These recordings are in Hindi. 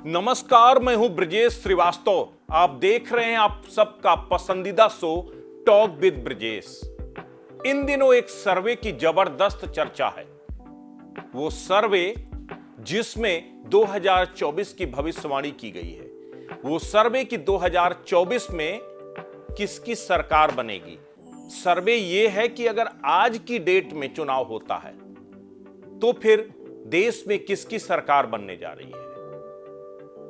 नमस्कार, मैं हूं ब्रजेश श्रीवास्तव। आप देख रहे हैं आप सबका पसंदीदा शो टॉक विद ब्रजेश। इन दिनों एक सर्वे की जबरदस्त चर्चा है। वो सर्वे जिसमें 2024 की भविष्यवाणी की गई है। वो सर्वे की 2024 में किसकी सरकार बनेगी। सर्वे ये है कि अगर आज की डेट में चुनाव होता है तो फिर देश में किसकी सरकार बनने जा रही है।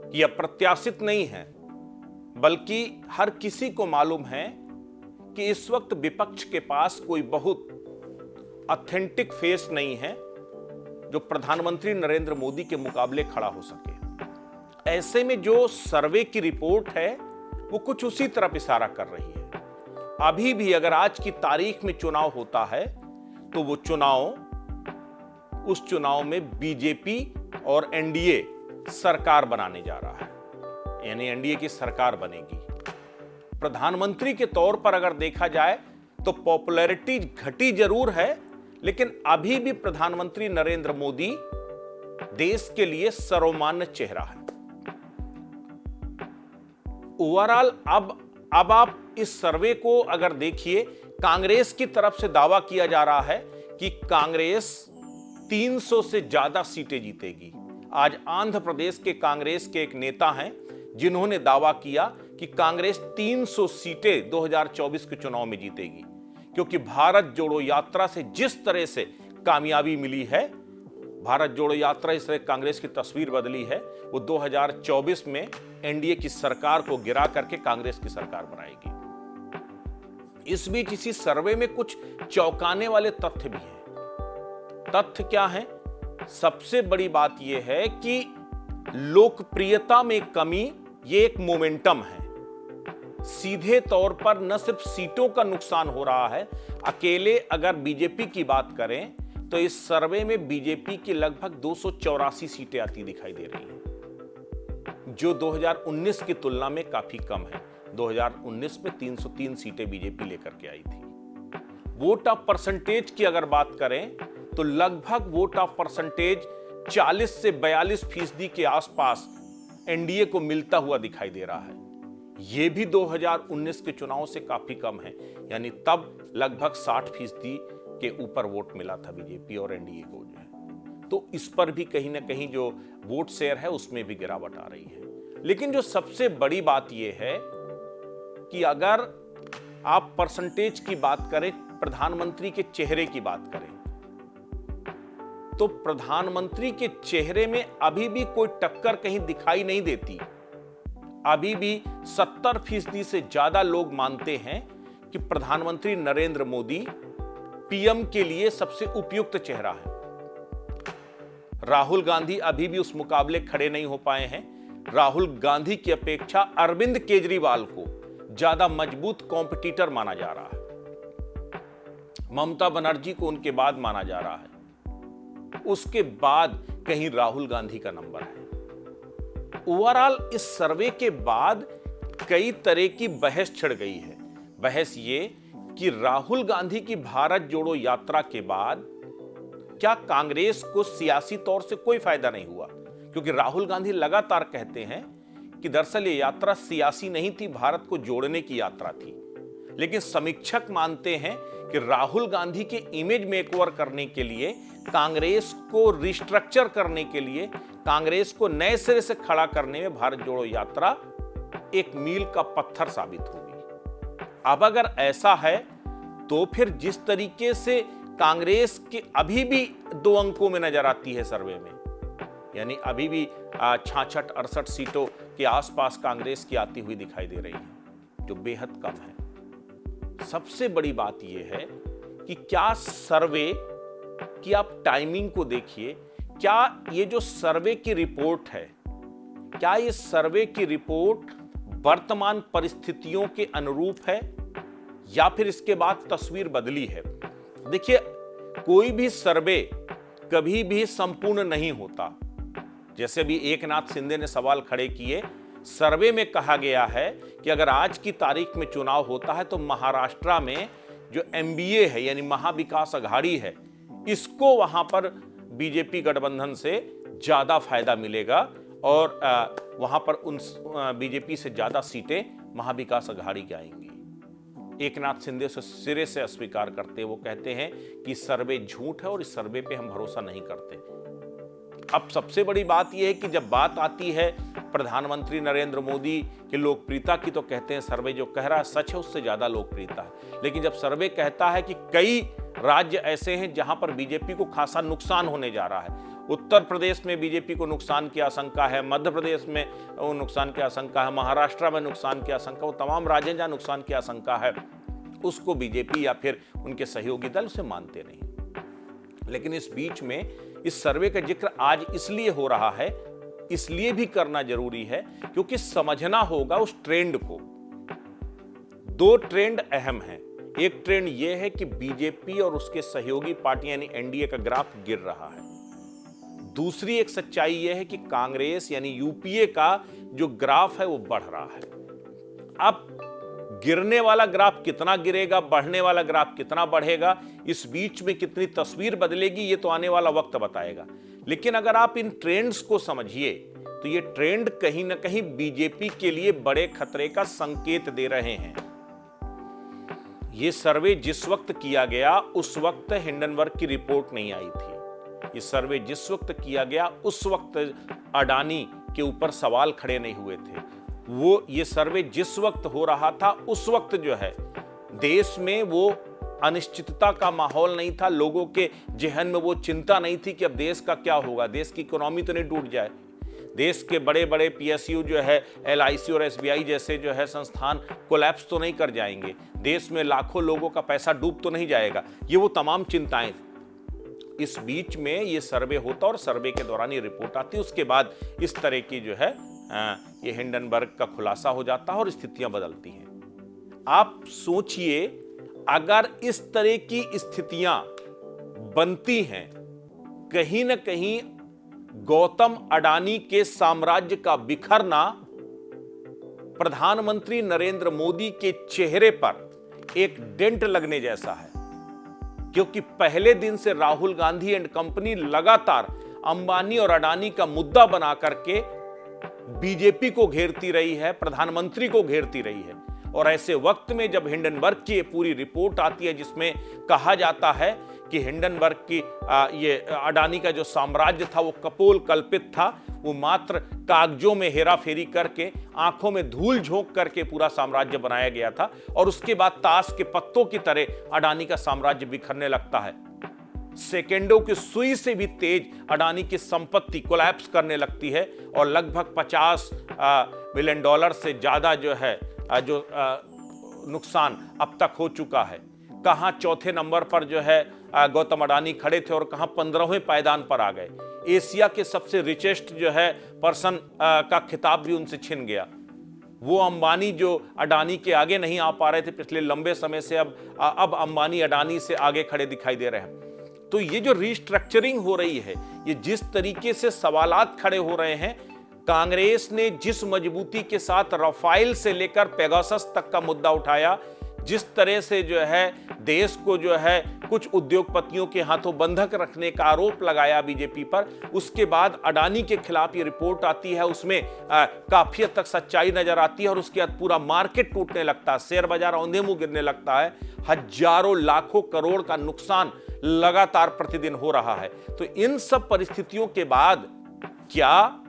यह अप्रत्याशित नहीं है, बल्कि हर किसी को मालूम है कि इस वक्त विपक्ष के पास कोई बहुत ऑथेंटिक फेस नहीं है जो प्रधानमंत्री नरेंद्र मोदी के मुकाबले खड़ा हो सके। ऐसे में जो सर्वे की रिपोर्ट है वो कुछ उसी तरफ इशारा कर रही है। अभी भी अगर आज की तारीख में चुनाव होता है तो वो उस चुनाव में बीजेपी और एनडीए सरकार बनाने जा रहा है, यानी एनडीए की सरकार बनेगी। प्रधानमंत्री के तौर पर अगर देखा जाए तो पॉपुलैरिटी घटी जरूर है, लेकिन अभी भी प्रधानमंत्री नरेंद्र मोदी देश के लिए सर्वमान्य चेहरा है। ओवरऑल अब आप इस सर्वे को अगर देखिए, कांग्रेस की तरफ से दावा किया जा रहा है कि कांग्रेस 300 से ज्यादा सीटें जीतेगी। आज आंध्र प्रदेश के कांग्रेस के एक नेता हैं जिन्होंने दावा किया कि कांग्रेस 300 सीटें 2024 के चुनाव में जीतेगी, क्योंकि भारत जोड़ो यात्रा से जिस तरह से कामयाबी मिली है, भारत जोड़ो यात्रा इस तरह कांग्रेस की तस्वीर बदली है, वो 2024 में एनडीए की सरकार को गिरा करके कांग्रेस की सरकार बनाएगी। इस बीच इसी सर्वे में कुछ चौंकाने वाले तथ्य भी हैं। तथ्य क्या है? सबसे बड़ी बात यह है कि लोकप्रियता में कमी ये एक मोमेंटम है। सीधे तौर पर न सिर्फ सीटों का नुकसान हो रहा है, अकेले अगर बीजेपी की बात करें तो इस सर्वे में बीजेपी की लगभग 284 सीटें आती दिखाई दे रही हैं, जो 2019 की तुलना में काफी कम है। 2019 में 303 सीटें बीजेपी लेकर के आई थी। वोट ऑफ परसेंटेज की अगर बात करें तो लगभग वोट ऑफ परसेंटेज 40 से 42% के आसपास एनडीए को मिलता हुआ दिखाई दे रहा है। यह भी 2019 के चुनाव से काफी कम है, यानी तब लगभग 60% के ऊपर वोट मिला था बीजेपी और एनडीए को जो है। तो इस पर भी कहीं ना कहीं जो वोट शेयर है उसमें भी गिरावट आ रही है। लेकिन जो सबसे बड़ी बात यह है कि अगर आप परसेंटेज की बात करें, प्रधानमंत्री के चेहरे की बात करें, तो प्रधानमंत्री के चेहरे में अभी भी कोई टक्कर कहीं दिखाई नहीं देती। अभी भी 70% से ज्यादा लोग मानते हैं कि प्रधानमंत्री नरेंद्र मोदी पीएम के लिए सबसे उपयुक्त चेहरा है। राहुल गांधी अभी भी उस मुकाबले खड़े नहीं हो पाए हैं। राहुल गांधी की अपेक्षा अरविंद केजरीवाल को ज्यादा मजबूत कॉम्पिटिटर माना जा रहा है। ममता बनर्जी को उनके बाद माना जा रहा है। उसके बाद कहीं राहुल गांधी का नंबर है। ओवरऑल इस सर्वे के बाद कई तरह की बहस छिड़ गई है। बहस ये कि राहुल गांधी की भारत जोड़ो यात्रा के बाद क्या कांग्रेस को सियासी तौर से कोई फायदा नहीं हुआ, क्योंकि राहुल गांधी लगातार कहते हैं कि दरअसल ये यात्रा सियासी नहीं थी, भारत को जोड़ने की यात्रा थी। लेकिन समीक्षक मानते हैं कि राहुल गांधी के इमेज मेकओवर करने के लिए, कांग्रेस को रिस्ट्रक्चर करने के लिए, कांग्रेस को नए सिरे से खड़ा करने में भारत जोड़ो यात्रा एक मील का पत्थर साबित होगी। अब अगर ऐसा है तो फिर जिस तरीके से कांग्रेस के अभी भी 2 अंकों में नजर आती है सर्वे में, यानी अभी भी 66-68 सीटों के आसपास कांग्रेस की आती हुई दिखाई दे रही है, जो बेहद कम है। सबसे बड़ी बात यह है कि क्या सर्वे की आप टाइमिंग को देखिए, क्या ये जो सर्वे की रिपोर्ट है, क्या ये सर्वे की रिपोर्ट वर्तमान परिस्थितियों के अनुरूप है या फिर इसके बाद तस्वीर बदली है। देखिए, कोई भी सर्वे कभी भी संपूर्ण नहीं होता। जैसे भी एकनाथ शिंदे ने सवाल खड़े किए, सर्वे में कहा गया है कि अगर आज की तारीख में चुनाव होता है तो महाराष्ट्र में जो एमबीए है, यानी महाविकास अघाड़ी है, इसको वहां पर बीजेपी गठबंधन से ज्यादा फायदा मिलेगा और वहां पर उन बीजेपी से ज्यादा सीटें महाविकास अघाड़ी की आएंगी। एकनाथ शिंदे से सिरे से अस्वीकार करते, वो कहते हैं कि सर्वे झूठ है और इस सर्वे पे हम भरोसा नहीं करते। अब सबसे बड़ी बात यह है कि जब बात आती है प्रधानमंत्री नरेंद्र मोदी की लोकप्रियता की, तो कहते हैं सर्वे जो कह रहा है सच है, उससे ज्यादा लोकप्रियता है। लेकिन जब सर्वे कहता है कि कई राज्य ऐसे हैं जहां पर बीजेपी को खासा नुकसान होने जा रहा है, उत्तर प्रदेश में बीजेपी को नुकसान की आशंका है, मध्य प्रदेश में नुकसान की आशंका है, महाराष्ट्र में नुकसान की आशंका, वो तमाम राज्य जहां नुकसान की आशंका है, उसको बीजेपी या फिर उनके सहयोगी दल उसे मानते नहीं। लेकिन इस बीच में इस सर्वे का जिक्र आज इसलिए हो रहा है, इसलिए भी करना जरूरी है क्योंकि समझना होगा उस ट्रेंड को। दो ट्रेंड अहम हैं। एक ट्रेंड यह है कि बीजेपी और उसके सहयोगी पार्टियां यानी एनडीए का ग्राफ गिर रहा है। दूसरी एक सच्चाई यह है कि कांग्रेस यानी यूपीए का जो ग्राफ है वो बढ़ रहा है। अब गिरने वाला ग्राफ कितना गिरेगा, बढ़ने वाला ग्राफ कितना बढ़ेगा, इस बीच में कितनी तस्वीर बदलेगी, ये तो आने वाला वक्त बताएगा। लेकिन अगर आप इन ट्रेंड्स को समझिए तो ये ट्रेंड कहीं ना कहीं बीजेपी के लिए बड़े खतरे का संकेत दे रहे हैं। ये सर्वे जिस वक्त किया गया उस वक्त हिंडनबर्ग की रिपोर्ट नहीं आई थी। ये सर्वे जिस वक्त किया गया उस वक्त अडानी के ऊपर सवाल खड़े नहीं हुए थे। ये सर्वे जिस वक्त हो रहा था उस वक्त जो है देश में वो अनिश्चितता का माहौल नहीं था, लोगों के जहन में वो चिंता नहीं थी कि अब देश का क्या होगा, देश की इकोनॉमी तो नहीं टूट जाए, देश के बड़े बड़े पीएसयू जो है एलआईसी और एसबीआई जैसे जो है संस्थान कोलैप्स तो नहीं कर जाएंगे, देश में लाखों लोगों का पैसा डूब तो नहीं जाएगा, ये वो तमाम चिंताएं थी। इस बीच में ये सर्वे होता और सर्वे के दौरान ये रिपोर्ट आती, उसके बाद इस तरह की जो है ये हिंडनबर्ग का खुलासा हो जाता है और स्थितियां बदलती हैं। आप सोचिए अगर इस तरह की स्थितियां बनती हैं, कहीं ना कहीं गौतम अडानी के साम्राज्य का बिखरना प्रधानमंत्री नरेंद्र मोदी के चेहरे पर एक डेंट लगने जैसा है, क्योंकि पहले दिन से राहुल गांधी एंड कंपनी लगातार अंबानी और अडानी का मुद्दा बना करके बीजेपी को घेरती रही है, प्रधानमंत्री को घेरती रही है। और ऐसे वक्त में जब हिंडनबर्ग की पूरी रिपोर्ट आती है जिसमें कहा जाता है कि हिंडनबर्ग की ये अडानी का जो साम्राज्य था वो कपोल कल्पित था, वो मात्र कागजों में हेराफेरी करके आंखों में धूल झोंक करके पूरा साम्राज्य बनाया गया था, और उसके बाद ताश के पत्तों की तरह अडानी का साम्राज्य बिखरने लगता है। सेकेंडों की सुई से भी तेज अडानी की संपत्ति कोलैप्स करने लगती है और लगभग $50 बिलियन से ज्यादा जो है नुकसान अब तक हो चुका है। कहां चौथे नंबर पर जो है गौतम अडानी खड़े थे और कहां 15वें पायदान पर आ गए। एशिया के सबसे रिचेस्ट जो है पर्सन का खिताब भी उनसे छिन गया। वो अंबानी जो अडानी के आगे नहीं आ पा रहे थे पिछले लंबे समय से, अब अंबानी अडानी से आगे खड़े दिखाई दे रहे हैं। तो ये जो रिस्ट्रक्चरिंग हो रही है, ये जिस तरीके से सवालात खड़े हो रहे हैं, कांग्रेस ने जिस मजबूती के साथ राफेल से लेकर पेगासस तक का मुद्दा उठाया, जिस तरह से जो है देश को जो है कुछ उद्योगपतियों के हाथों बंधक रखने का आरोप लगाया बीजेपी पर, उसके बाद अडानी के खिलाफ ये रिपोर्ट आती है, उसमें काफी हद तक सच्चाई नजर आती है और उसके बाद पूरा मार्केट टूटने लगता है, शेयर बाजार औंधे मुंह गिरने लगता है, हजारों लाखों करोड़ का नुकसान लगातार प्रतिदिन हो रहा है। तो इन सब परिस्थितियों के बाद क्या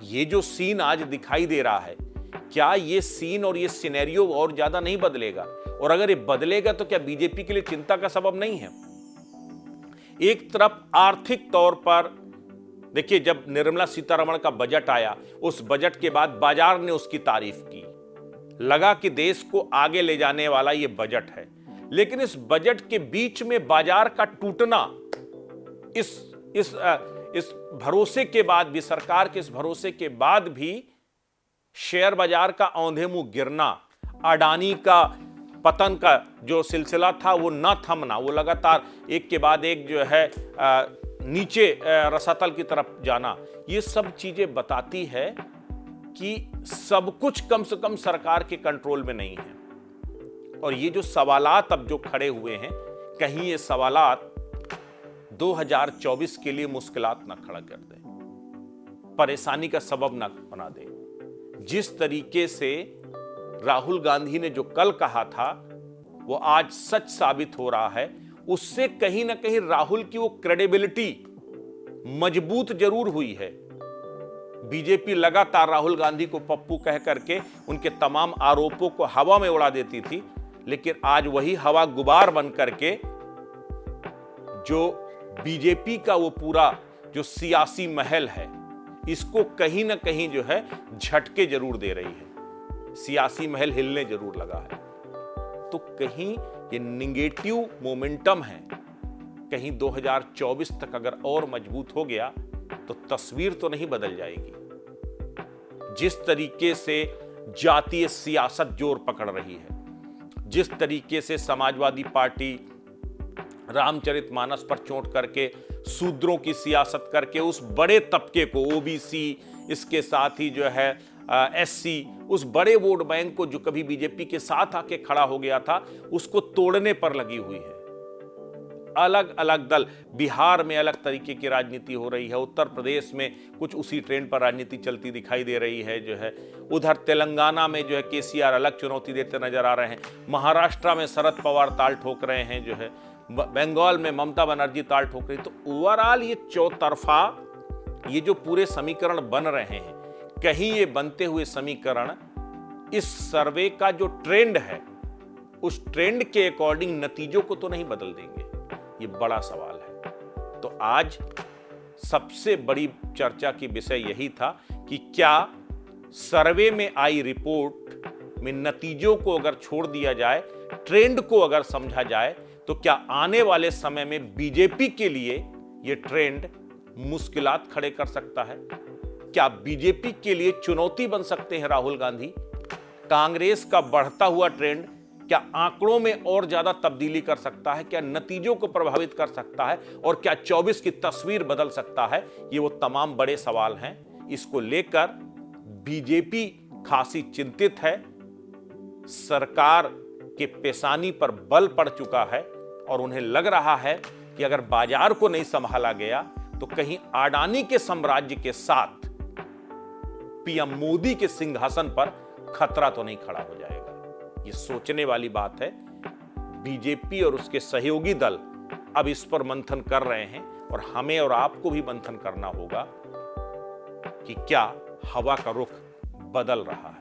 ये जो सीन आज दिखाई दे रहा है, क्या ये सीन और ये सिनेरियो और ज्यादा नहीं बदलेगा? और अगर ये बदलेगा तो क्या बीजेपी के लिए चिंता का सबब नहीं है? एक तरफ आर्थिक तौर पर देखिए, जब निर्मला सीतारमण का बजट आया, उस बजट के बाद बाजार ने उसकी तारीफ की, लगा कि देश को आगे ले जाने वाला ये बजट है। लेकिन इस बजट के बीच में बाजार का टूटना, इस भरोसे के बाद भी, सरकार के इस भरोसे के बाद भी शेयर बाजार का औंधे मुंह गिरना, अडानी का पतन का जो सिलसिला था वो न थमना, वो लगातार एक के बाद एक जो है नीचे रसातल की तरफ जाना, ये सब चीजें बताती है कि सब कुछ कम से कम सरकार के कंट्रोल में नहीं है। और ये जो सवालात अब जो खड़े हुए हैं, कहीं ये सवालात 2024 के लिए मुश्किलात ना खड़ा कर दें। परेशानी का सबब ना बना दे। जिस तरीके से राहुल गांधी ने जो कल कहा था वो आज सच साबित हो रहा है। उससे कहीं ना कहीं राहुल की वो क्रेडिबिलिटी मजबूत जरूर हुई है। बीजेपी लगातार राहुल गांधी को पप्पू कह करके उनके तमाम आरोपों को हवा में उड़ा देती थी, लेकिन आज वही हवा गुबार बन करके जो बीजेपी का वो पूरा जो सियासी महल है इसको कहीं ना कहीं जो है झटके जरूर दे रही है। सियासी महल हिलने जरूर लगा है। तो कहीं ये निगेटिव मोमेंटम है, कहीं 2024 तक अगर और मजबूत हो गया तो तस्वीर तो नहीं बदल जाएगी। जिस तरीके से जातीय सियासत जोर पकड़ रही है, जिस तरीके से समाजवादी पार्टी रामचरितमानस पर चोट करके शूद्रों की सियासत करके उस बड़े तबके को ओबीसी, इसके साथ ही जो है एससी, उस बड़े वोट बैंक को जो कभी बीजेपी के साथ आके खड़ा हो गया था उसको तोड़ने पर लगी हुई है। अलग अलग दल, बिहार में अलग तरीके की राजनीति हो रही है, उत्तर प्रदेश में कुछ उसी ट्रेंड पर राजनीति चलती दिखाई दे रही है जो है, उधर तेलंगाना में जो है केसीआर अलग चुनौती देते नजर आ रहे हैं, महाराष्ट्र में शरद पवार ताल ठोक रहे हैं जो है, बंगाल में ममता बनर्जी ताल ठोक रही। तो ओवरऑल ये चौतरफा ये जो पूरे समीकरण बन रहे हैं, कहीं ये बनते हुए समीकरण इस सर्वे का जो ट्रेंड है उस ट्रेंड के अकॉर्डिंग नतीजों को तो नहीं बदल देंगे, ये बड़ा सवाल है। तो आज सबसे बड़ी चर्चा की विषय यही था कि क्या सर्वे में आई रिपोर्ट में नतीजों को अगर छोड़ दिया जाए, ट्रेंड को अगर समझा जाए, तो क्या आने वाले समय में बीजेपी के लिए यह ट्रेंड मुश्किलात खड़े कर सकता है? क्या बीजेपी के लिए चुनौती बन सकते हैं राहुल गांधी? कांग्रेस का बढ़ता हुआ ट्रेंड क्या आंकड़ों में और ज्यादा तब्दीली कर सकता है? क्या नतीजों को प्रभावित कर सकता है? और क्या 24 की तस्वीर बदल सकता है? ये वो तमाम बड़े सवाल हैं। इसको लेकर बीजेपी खासी चिंतित है। सरकार के पेशानी पर बल पड़ चुका है और उन्हें लग रहा है कि अगर बाजार को नहीं संभाला गया तो कहीं अडानी के साम्राज्य के साथ पीएम मोदी के सिंहासन पर खतरा तो नहीं खड़ा हो जाएगा। ये सोचने वाली बात है। बीजेपी और उसके सहयोगी दल अब इस पर मंथन कर रहे हैं और हमें और आपको भी मंथन करना होगा कि क्या हवा का रुख बदल रहा है।